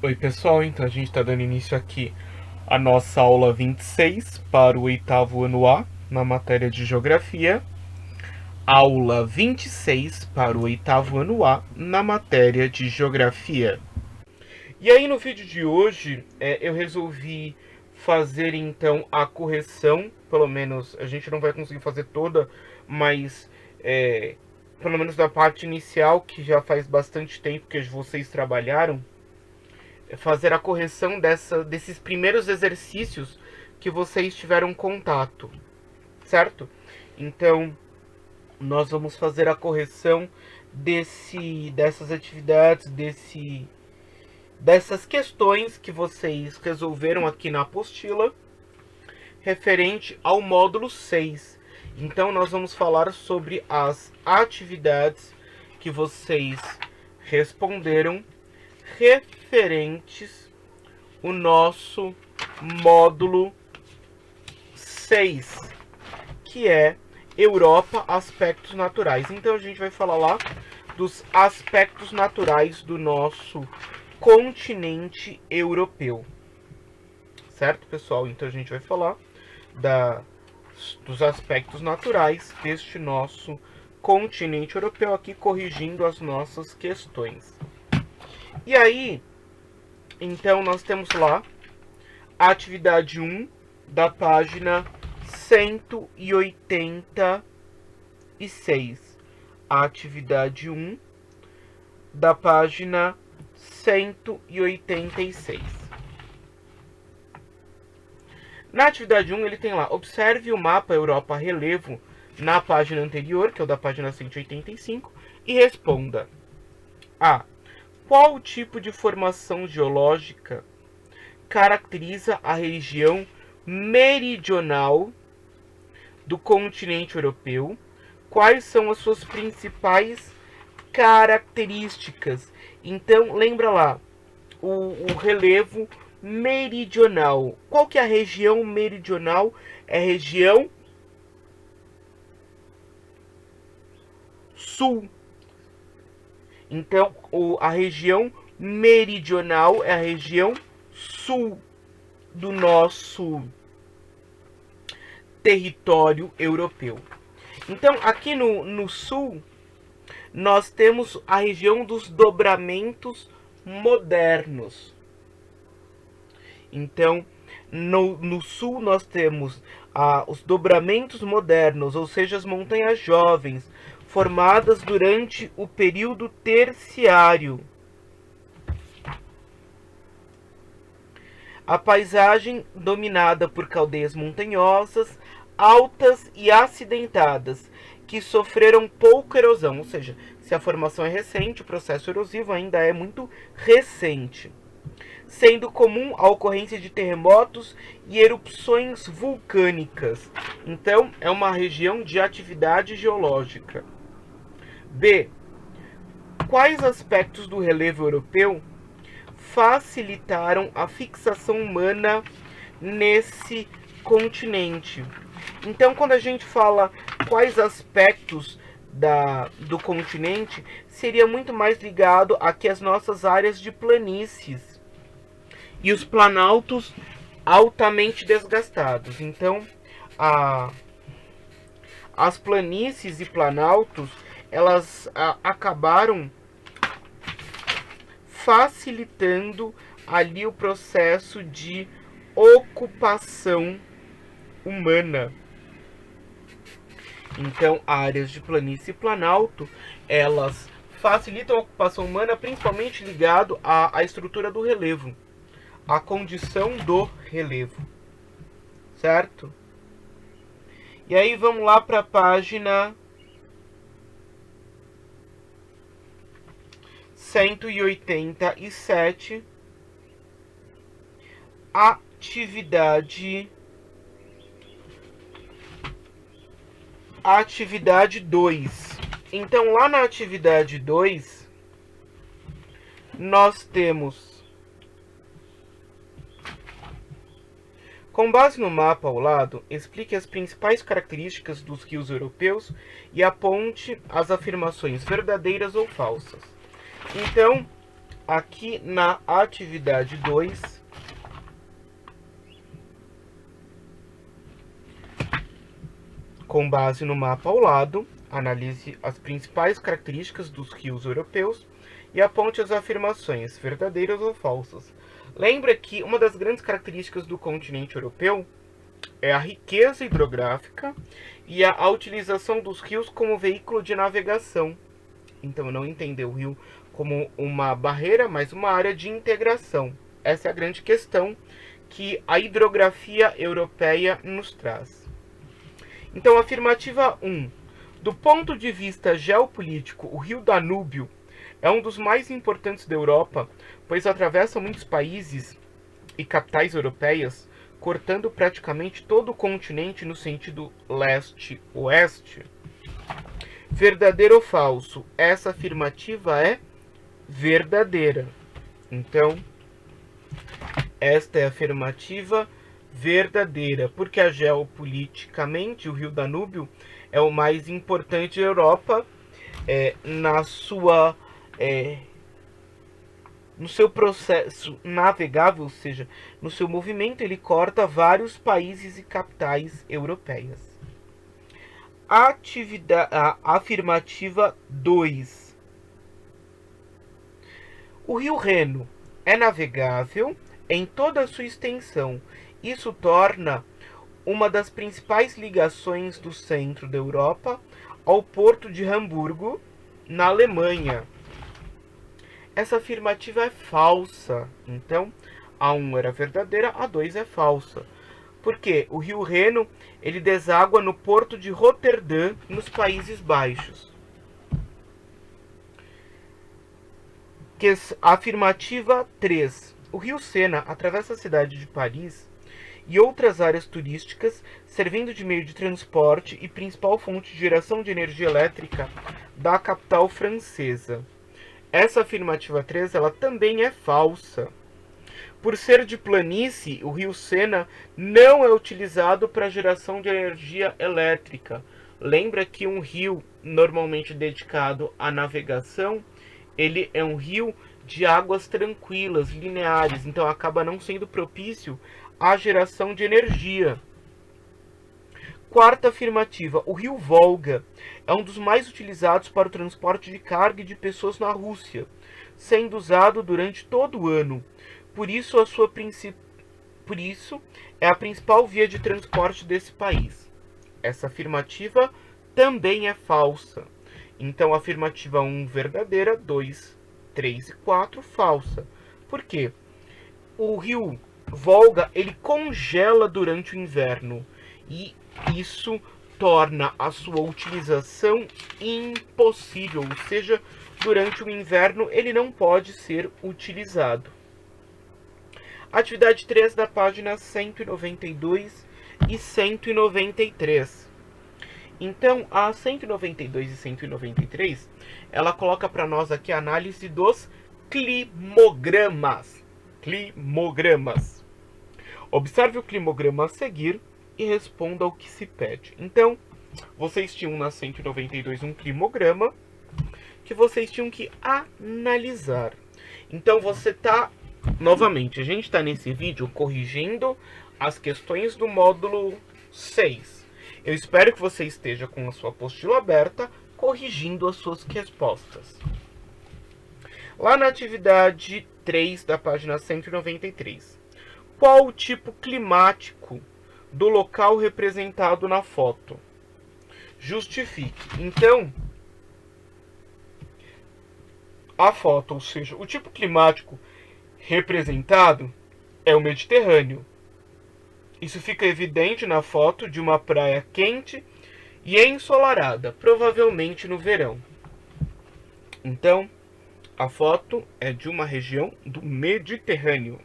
Oi pessoal, então a gente está dando início aqui à nossa aula 26 para o oitavo ano A na matéria de Geografia. Aula 26 para o oitavo ano A na matéria de Geografia. E aí no vídeo de hoje eu resolvi fazer então a correção, pelo menos a gente não vai conseguir fazer toda, mas pelo menos da parte inicial, que já faz bastante tempo que vocês trabalharam, fazer a correção desses primeiros exercícios que vocês tiveram contato, certo? Então, nós vamos fazer a correção dessas atividades, dessas questões que vocês resolveram aqui na apostila, referente ao módulo 6. Então, nós vamos falar sobre as atividades que vocês responderam referentes o nosso módulo 6, que é Europa, aspectos naturais. Então a gente vai falar lá dos aspectos naturais do nosso continente europeu. Certo, pessoal? Então a gente vai falar dos aspectos naturais deste nosso continente europeu, aqui corrigindo as nossas questões. E aí, então nós temos lá a atividade 1 da página 186. A atividade 1 da página 186. Na atividade 1 ele tem lá: observe o mapa Europa relevo na página anterior, que é o da página 185, e responda: A. Qual tipo de formação geológica caracteriza a região meridional do continente europeu? Quais são as suas principais características? Então, lembra lá, o relevo meridional. Qual que é a região meridional? É a região sul. Então, a região meridional é a região sul do nosso território europeu. Então, aqui no sul, nós temos a região dos dobramentos modernos. Então, no sul, nós temos os dobramentos modernos, ou seja, as montanhas jovens, formadas durante o período terciário. A paisagem dominada por caldeias montanhosas, altas e acidentadas, que sofreram pouca erosão, ou seja, se a formação é recente, o processo erosivo ainda é muito recente, sendo comum a ocorrência de terremotos e erupções vulcânicas. Então, é uma região de atividade geológica. B. Quais aspectos do relevo europeu facilitaram a fixação humana nesse continente? Então, quando a gente fala quais aspectos do continente, seria muito mais ligado aqui às nossas áreas de planícies e os planaltos altamente desgastados. Então, as planícies e planaltos, elas acabaram facilitando ali o processo de ocupação humana. Então, áreas de planície e planalto, elas facilitam a ocupação humana, principalmente ligado à estrutura do relevo, à condição do relevo, certo? E aí vamos lá para a página 187, atividade 2. Então, lá na atividade 2, nós temos: com base no mapa ao lado, explique as principais características dos rios europeus e aponte as afirmações verdadeiras ou falsas. Então, aqui na atividade 2, com base no mapa ao lado, analise as principais características dos rios europeus e aponte as afirmações verdadeiras ou falsas. Lembra que uma das grandes características do continente europeu é a riqueza hidrográfica e a utilização dos rios como veículo de navegação. Então, não entender o rio como uma barreira, mas uma área de integração. Essa é a grande questão que a hidrografia europeia nos traz. Então, afirmativa 1. Do ponto de vista geopolítico, o rio Danúbio é um dos mais importantes da Europa, pois atravessa muitos países e capitais europeias, cortando praticamente todo o continente no sentido leste-oeste. Verdadeiro ou falso? Essa afirmativa é verdadeira. Então, esta é a afirmativa verdadeira, porque geopoliticamente o rio Danúbio é o mais importante da Europa no seu processo navegável, ou seja, no seu movimento, ele corta vários países e capitais europeias. A afirmativa 2. O rio Reno é navegável em toda a sua extensão. Isso torna uma das principais ligações do centro da Europa ao porto de Hamburgo, na Alemanha. Essa afirmativa é falsa. Então, a 1 era verdadeira, a 2 é falsa. Porque o rio Reno ele deságua no porto de Roterdã, nos Países Baixos. Afirmativa 3. O rio Sena atravessa a cidade de Paris e outras áreas turísticas, servindo de meio de transporte e principal fonte de geração de energia elétrica da capital francesa. Essa afirmativa 3 ela também é falsa. Por ser de planície, o rio Sena não é utilizado para geração de energia elétrica. Lembra que um rio normalmente dedicado à navegação, ele é um rio de águas tranquilas, lineares, então acaba não sendo propício à geração de energia. Quarta afirmativa, o rio Volga é um dos mais utilizados para o transporte de carga e de pessoas na Rússia, sendo usado durante todo o ano. Por isso é a principal via de transporte desse país. Essa afirmativa também é falsa. Então, afirmativa 1 verdadeira, 2, 3 e 4 falsa. Por quê? O rio Volga ele congela durante o inverno e isso torna a sua utilização impossível, ou seja, durante o inverno ele não pode ser utilizado. Atividade 3 da página 192 e 193. Então, a 192 e 193, ela coloca para nós aqui a análise dos climogramas. Climogramas. Observe o climograma a seguir e responda ao que se pede. Então, vocês tinham na 192 um climograma que vocês tinham que analisar. Então, você está... Novamente, a gente está nesse vídeo corrigindo as questões do módulo 6. Eu espero que você esteja com a sua apostila aberta, corrigindo as suas respostas. Lá na atividade 3 da página 193. Qual o tipo climático do local representado na foto? Justifique. Então, a foto, ou seja, o tipo climático representado é o Mediterrâneo. Isso fica evidente na foto de uma praia quente e ensolarada, provavelmente no verão. Então, a foto é de uma região do Mediterrâneo.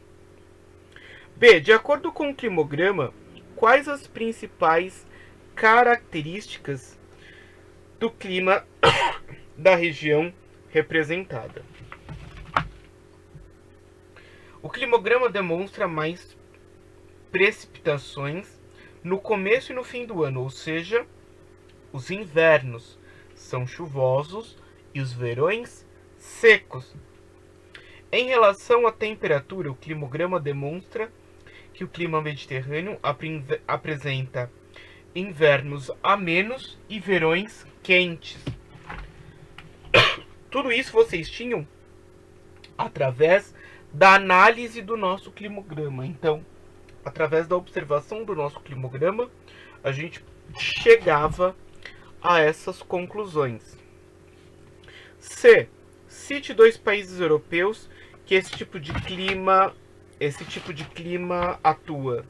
B. De acordo com o climograma, quais as principais características do clima da região representada? O climograma demonstra mais precipitações no começo e no fim do ano, ou seja, os invernos são chuvosos e os verões secos. Em relação à temperatura, o climograma demonstra que o clima mediterrâneo apresenta invernos amenos e verões quentes. Tudo isso vocês tinham através da análise do nosso climograma. Então, através da observação do nosso climograma, a gente chegava a essas conclusões. C. Cite 2 países europeus que esse tipo de clima atua.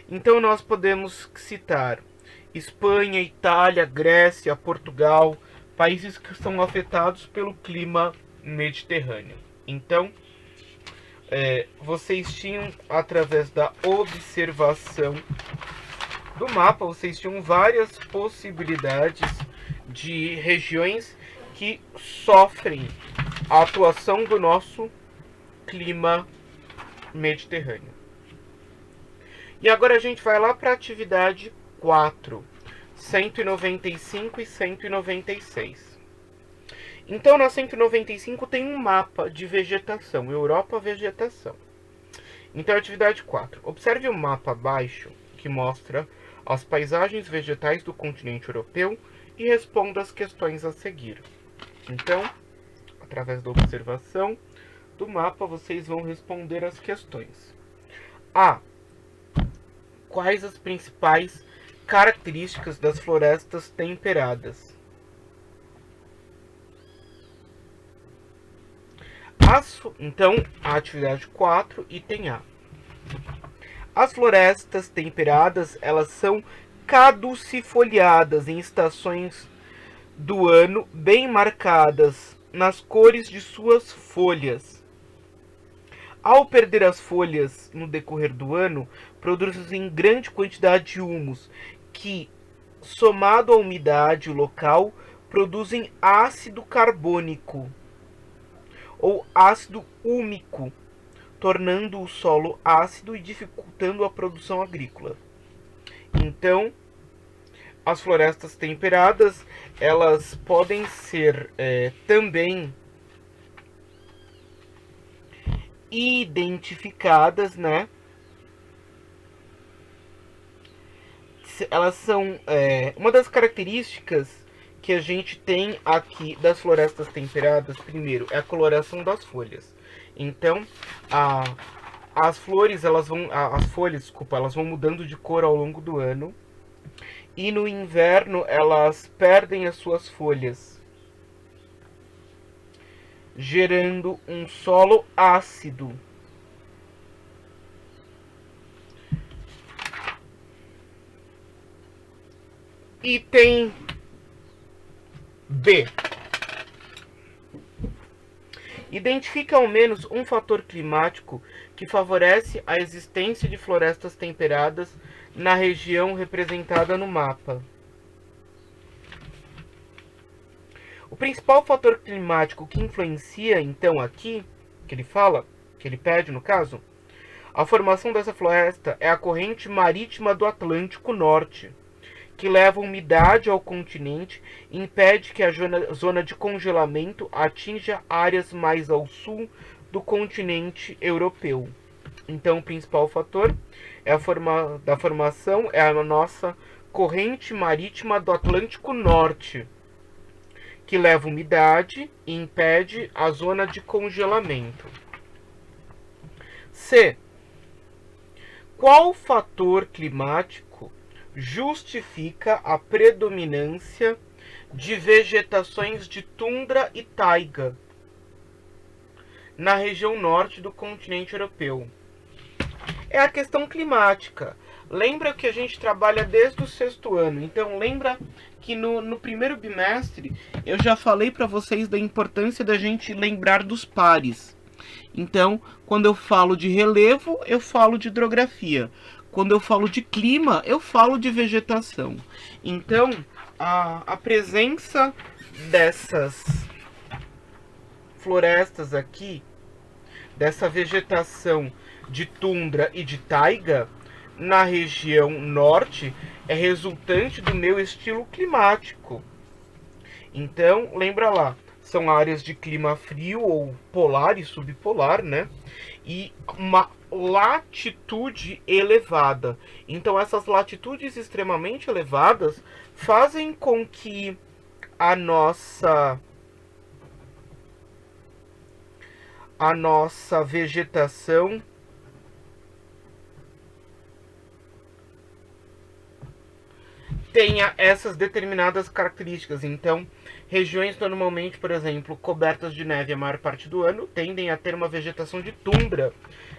Então nós podemos citar Espanha, Itália, Grécia, Portugal, países que são afetados pelo clima mediterrâneo. Então, vocês tinham, através da observação do mapa, vocês tinham várias possibilidades de regiões que sofrem a atuação do nosso clima mediterrâneo. E agora a gente vai lá para a atividade 4, 195 e 196. Então, na 195 tem um mapa de vegetação, Europa Vegetação. Então, atividade 4. Observe o mapa abaixo, que mostra as paisagens vegetais do continente europeu e responda as questões a seguir. Então, através da observação do mapa, vocês vão responder as questões. A. Quais as principais características das florestas temperadas? Então, a atividade 4, item A. As florestas temperadas, elas são caducifoliadas em estações do ano bem marcadas nas cores de suas folhas. Ao perder as folhas no decorrer do ano, produzem grande quantidade de humus, que, somado à umidade local, produzem ácido carbônico ou ácido úmico, tornando o solo ácido e dificultando a produção agrícola. Então, as florestas temperadas, elas podem ser também identificadas, né? Elas são uma das características que a gente tem aqui das florestas temperadas. Primeiro, é a coloração das folhas. Então, as folhas, elas vão mudando de cor ao longo do ano. E no inverno, elas perdem as suas folhas, gerando um solo ácido. Item B. Identifica ao menos um fator climático que favorece a existência de florestas temperadas na região representada no mapa. O principal fator climático que influencia, então, aqui, que ele pede no caso, a formação dessa floresta é a corrente marítima do Atlântico Norte, que leva umidade ao continente e impede que a zona de congelamento atinja áreas mais ao sul do continente europeu. Então, o principal fator da formação é a nossa corrente marítima do Atlântico Norte, que leva umidade e impede a zona de congelamento. C. Qual fator climático justifica a predominância de vegetações de tundra e taiga na região norte do continente europeu? É a questão climática. Lembra que a gente trabalha desde o 6º ano. Então lembra que no primeiro bimestre eu já falei para vocês da importância da gente lembrar dos pares. Então, quando eu falo de relevo, eu falo de hidrografia. Quando eu falo de clima, eu falo de vegetação. Então, a presença dessas florestas aqui, dessa vegetação de tundra e de taiga na região norte, é resultante do meu estilo climático. Então, lembra lá, são áreas de clima frio ou polar e subpolar, né? E uma latitude elevada. Então, essas latitudes extremamente elevadas fazem com que a nossa vegetação tenha essas determinadas características. Então, regiões normalmente, por exemplo, cobertas de neve a maior parte do ano, tendem a ter uma vegetação de tundra,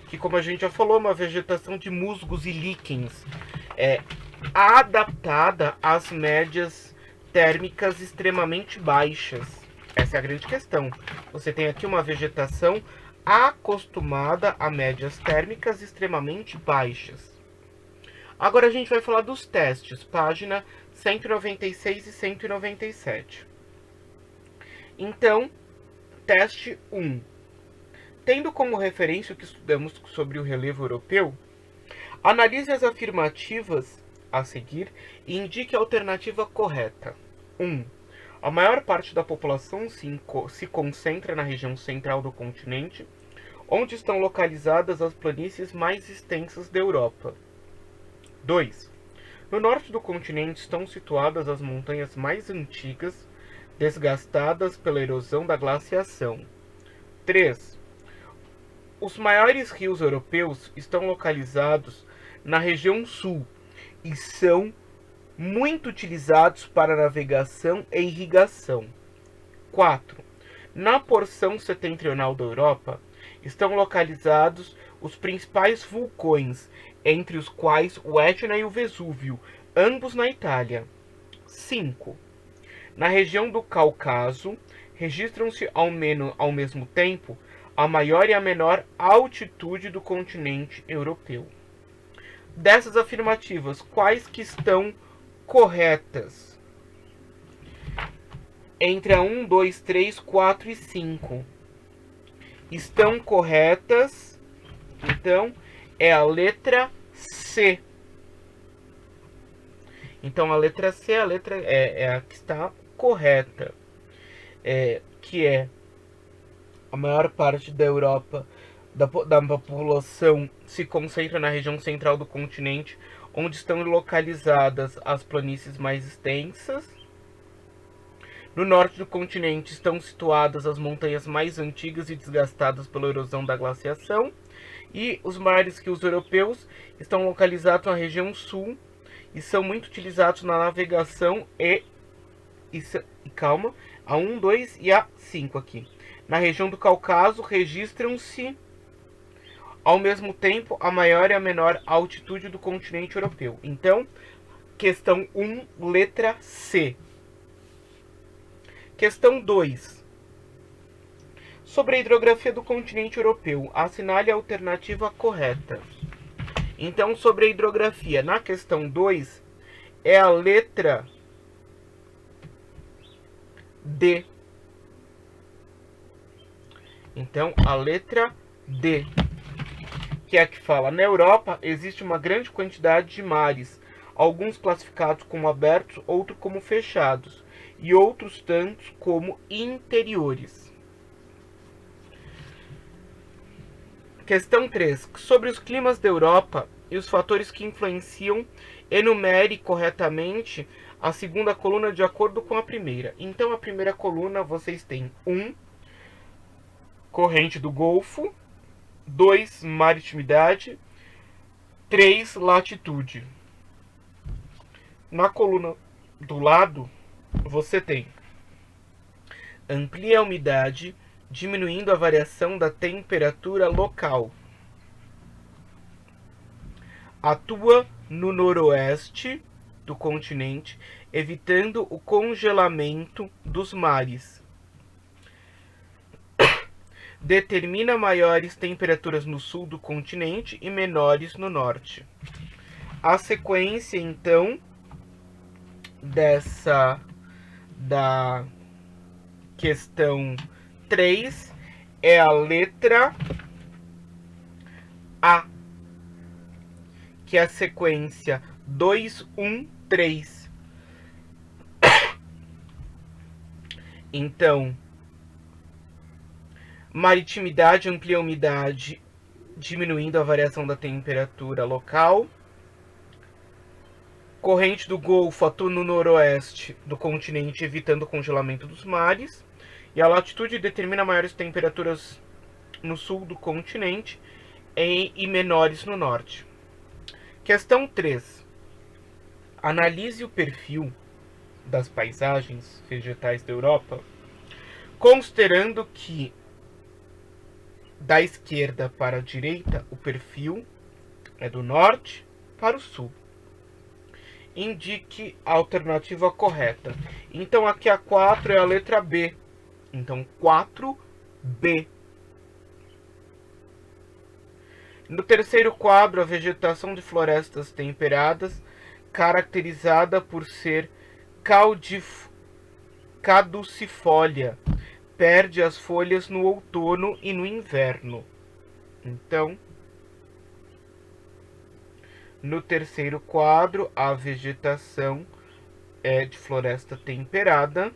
que, como a gente já falou, é uma vegetação de musgos e líquens, adaptada às médias térmicas extremamente baixas. Essa é a grande questão. Você tem aqui uma vegetação acostumada a médias térmicas extremamente baixas. Agora a gente vai falar dos testes, página 196 e 197. Então, teste 1. Tendo como referência o que estudamos sobre o relevo europeu, analise as afirmativas a seguir e indique a alternativa correta. 1. A maior parte da população se concentra na região central do continente, onde estão localizadas as planícies mais extensas da Europa. 2. No norte do continente estão situadas as montanhas mais antigas, desgastadas pela erosão da glaciação. 3. Os maiores rios europeus estão localizados na região sul e são muito utilizados para navegação e irrigação. 4. Na porção setentrional da Europa estão localizados os principais vulcões, entre os quais o Etna e o Vesúvio, ambos na Itália. 5. Na região do Cáucaso, registram-se ao mesmo tempo a maior e a menor altitude do continente europeu. Dessas afirmativas, quais que estão corretas? Entre a 1, 2, 3, 4 e 5. Estão corretas, então, é a letra C. Então, a letra C é a que está correta. Que é a maior parte da Europa, da população, se concentra na região central do continente, onde estão localizadas as planícies mais extensas. No norte do continente estão situadas as montanhas mais antigas e desgastadas pela erosão da glaciação. E os maiores rios europeus estão localizados na região sul e são muito utilizados na navegação a 1, 2 e a 5 aqui. Na região do Cáucaso registram-se ao mesmo tempo a maior e a menor altitude do continente europeu. Então, questão 1, letra C. Questão 2. Sobre a hidrografia do continente europeu, assinale a alternativa correta. Então, sobre a hidrografia, na questão 2, é a letra D. Então, a letra D, que é a que fala: na Europa existe uma grande quantidade de mares, alguns classificados como abertos, outros como fechados, e outros tantos como interiores. Questão 3. Sobre os climas da Europa e os fatores que influenciam, enumere corretamente a segunda coluna de acordo com a primeira. Então, a primeira coluna vocês têm 1, corrente do Golfo, 2, maritimidade, 3, latitude. Na coluna do lado, você tem: amplia a umidade, diminuindo a variação da temperatura local. Atua no noroeste do continente, evitando o congelamento dos mares. Determina maiores temperaturas no sul do continente e menores no norte. A sequência, então, da questão 3 é a letra A, que é a sequência 2, 1, 3. Então, Maritimidade amplia a umidade, diminuindo a variação da temperatura local. Corrente do Golfo atua no noroeste do continente, evitando o congelamento dos mares. E a latitude determina maiores temperaturas no sul do continente e menores no norte. Questão 3. Analise o perfil das paisagens vegetais da Europa, considerando que da esquerda para a direita o perfil é do norte para o sul. Indique a alternativa correta. Então aqui a 4 é a letra B. Então 4B. No terceiro quadro, a vegetação de florestas temperadas, caracterizada por ser caducifólia, perde as folhas no outono e no inverno. Então, no terceiro quadro, a vegetação é de floresta temperada,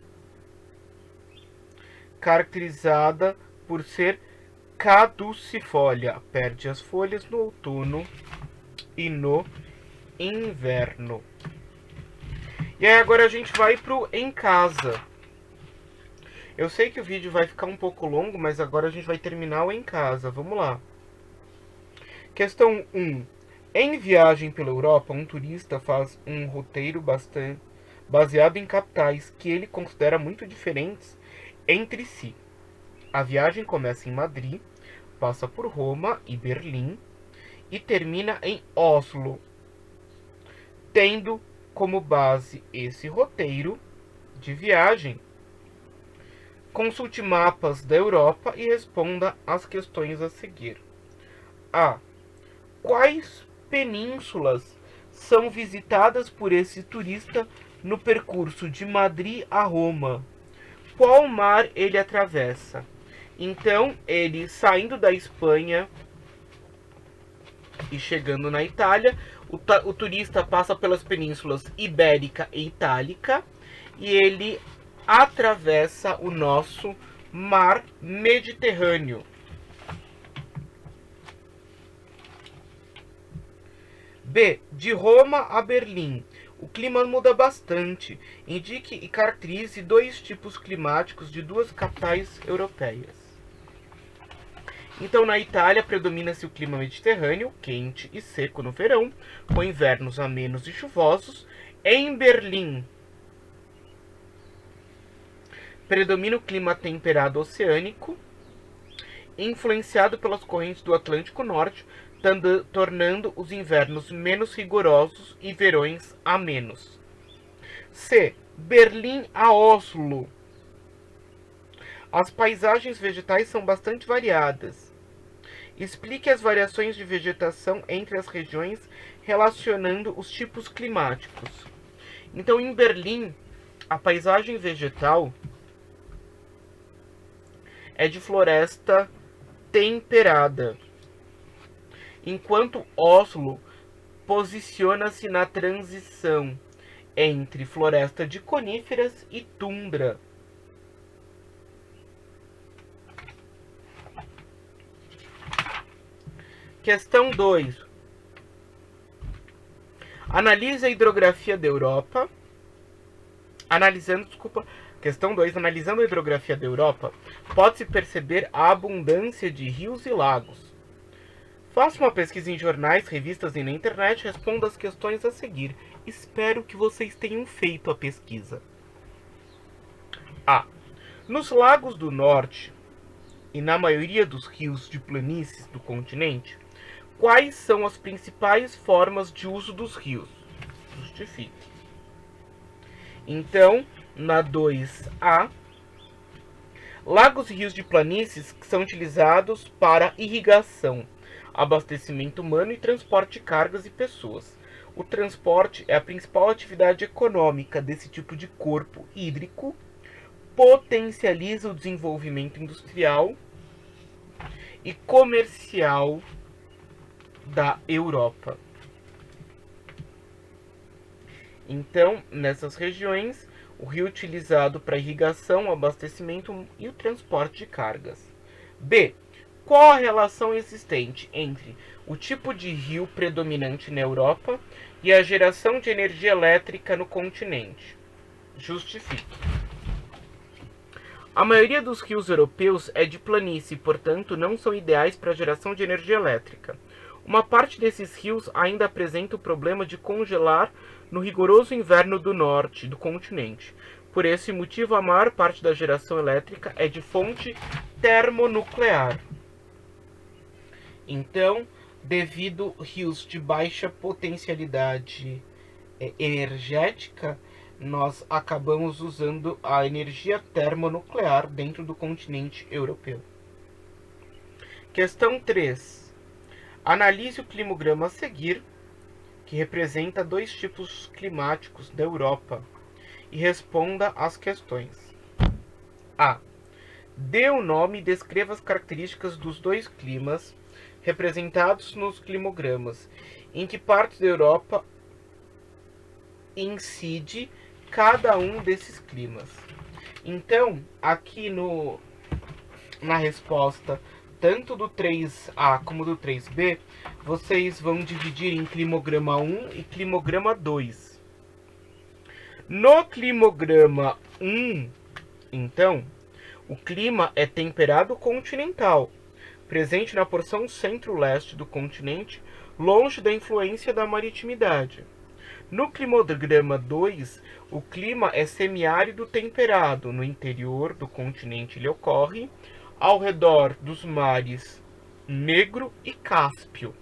caracterizada por ser caducifólia, perde as folhas no outono e no inverno. E aí agora a gente vai pro em casa. Eu sei que o vídeo vai ficar um pouco longo, mas agora a gente vai terminar o em casa. Vamos lá. Questão 1. Em viagem pela Europa, um turista faz um roteiro baseado em capitais que ele considera muito diferentes entre si. A viagem começa em Madrid, passa por Roma e Berlim e termina em Oslo. Tendo como base esse roteiro de viagem, consulte mapas da Europa e responda às questões a seguir. A. Quais penínsulas são visitadas por esse turista no percurso de Madrid a Roma? Qual mar ele atravessa? Então, ele saindo da Espanha e chegando na Itália, o turista passa pelas penínsulas Ibérica e Itálica e ele atravessa o nosso mar Mediterrâneo. B. De Roma a Berlim. O clima muda bastante. Indique e caracterize dois tipos climáticos de duas capitais europeias. Então, na Itália, predomina-se o clima mediterrâneo, quente e seco no verão, com invernos amenos e chuvosos. Em Berlim, predomina o clima temperado oceânico, influenciado pelas correntes do Atlântico Norte, tornando os invernos menos rigorosos e verões amenos. C. Berlim a Oslo. As paisagens vegetais são bastante variadas. Explique as variações de vegetação entre as regiões, relacionando os tipos climáticos. Então, em Berlim, a paisagem vegetal é de floresta temperada, enquanto Oslo posiciona-se na transição entre floresta de coníferas e tundra. Questão 2. Analise a hidrografia da Europa. Questão 2. Analisando a hidrografia da Europa, pode-se perceber a abundância de rios e lagos. Faça uma pesquisa em jornais, revistas e na internet e responda as questões a seguir. Espero que vocês tenham feito a pesquisa. A. Nos lagos do norte e na maioria dos rios de planícies do continente, quais são as principais formas de uso dos rios? Justifique. Então, na 2A, lagos e rios de planícies que são utilizados para irrigação, abastecimento humano e transporte de cargas e pessoas. O transporte é a principal atividade econômica desse tipo de corpo hídrico, potencializa o desenvolvimento industrial e comercial da Europa. Então, nessas regiões, o rio é utilizado para irrigação, abastecimento e o transporte de cargas. B. Qual a relação existente entre o tipo de rio predominante na Europa e a geração de energia elétrica no continente? Justifique. A maioria dos rios europeus é de planície e, portanto, não são ideais para a geração de energia elétrica. Uma parte desses rios ainda apresenta o problema de congelar no rigoroso inverno do norte do continente. Por esse motivo, a maior parte da geração elétrica é de fonte termonuclear. Então, devido a rios de baixa potencialidade energética, nós acabamos usando a energia termonuclear dentro do continente europeu. Questão 3. Analise o climograma a seguir, que representa 2 tipos climáticos da Europa, e responda às questões. A. Dê o nome e descreva as características dos 2 climas representados nos climogramas. Em que parte da Europa incide cada um desses climas? Então, aqui na resposta, tanto do 3A como do 3B, vocês vão dividir em climograma 1 e climograma 2. No climograma 1, então, o clima é temperado continental, presente na porção centro-leste do continente, longe da influência da maritimidade. No climograma 2, o clima é semiárido temperado. No interior do continente ele ocorre ao redor dos mares Negro e Cáspio.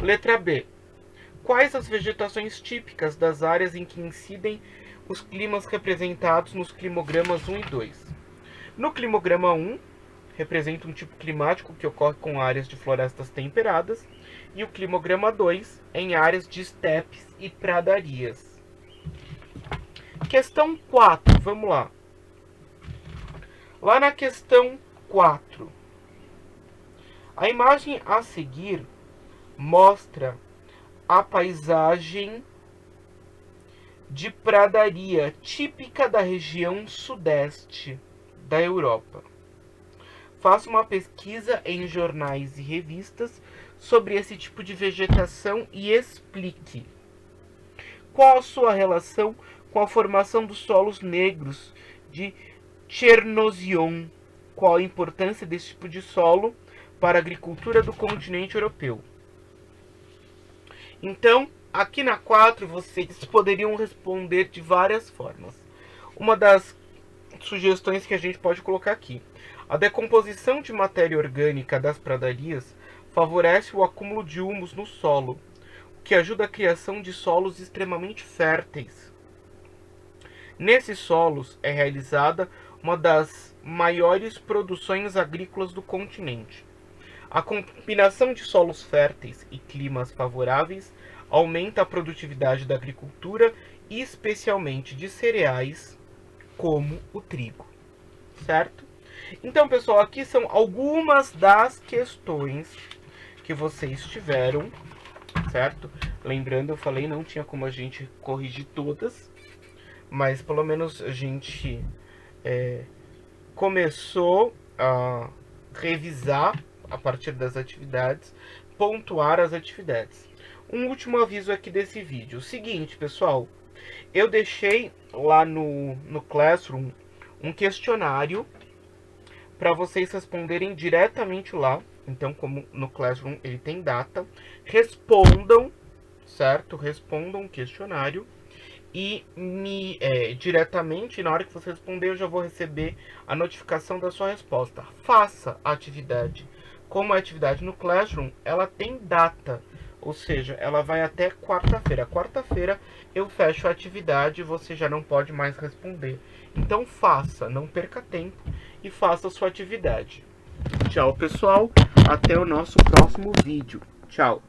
Letra B. Quais as vegetações típicas das áreas em que incidem os climas representados nos climogramas 1 e 2? No climograma 1, representa um tipo climático que ocorre com áreas de florestas temperadas, e o climograma 2 em áreas de estepes e pradarias. Questão 4, vamos lá. Lá na questão 4, a imagem a seguir mostra a paisagem de pradaria típica da região sudeste da Europa. Faça uma pesquisa em jornais e revistas sobre esse tipo de vegetação e explique qual a sua relação com a formação dos solos negros de Chernozion, qual a importância desse tipo de solo para a agricultura do continente europeu. Então, aqui na 4, vocês poderiam responder de várias formas. Uma das sugestões que a gente pode colocar aqui: a decomposição de matéria orgânica das pradarias favorece o acúmulo de humus no solo, o que ajuda a criação de solos extremamente férteis. Nesses solos é realizada uma das maiores produções agrícolas do continente. A combinação de solos férteis e climas favoráveis aumenta a produtividade da agricultura, e especialmente de cereais como o trigo, certo? Então, pessoal, aqui são algumas das questões que vocês tiveram, certo? Lembrando, eu falei, não tinha como a gente corrigir todas, mas pelo menos a gente começou a revisar a partir das atividades, pontuar as atividades. Um último aviso aqui desse vídeo. O seguinte, pessoal, eu deixei lá no Classroom um questionário para vocês responderem diretamente lá. Então, como no Classroom ele tem data, respondam, certo? Respondam o questionário e diretamente, na hora que você responder, eu já vou receber a notificação da sua resposta. Faça a atividade. Como a atividade no Classroom, ela tem data, ou seja, ela vai até quarta-feira. Quarta-feira eu fecho a atividade e você já não pode mais responder. Então faça, não perca tempo e faça a sua atividade. Tchau, pessoal. Até o nosso próximo vídeo. Tchau.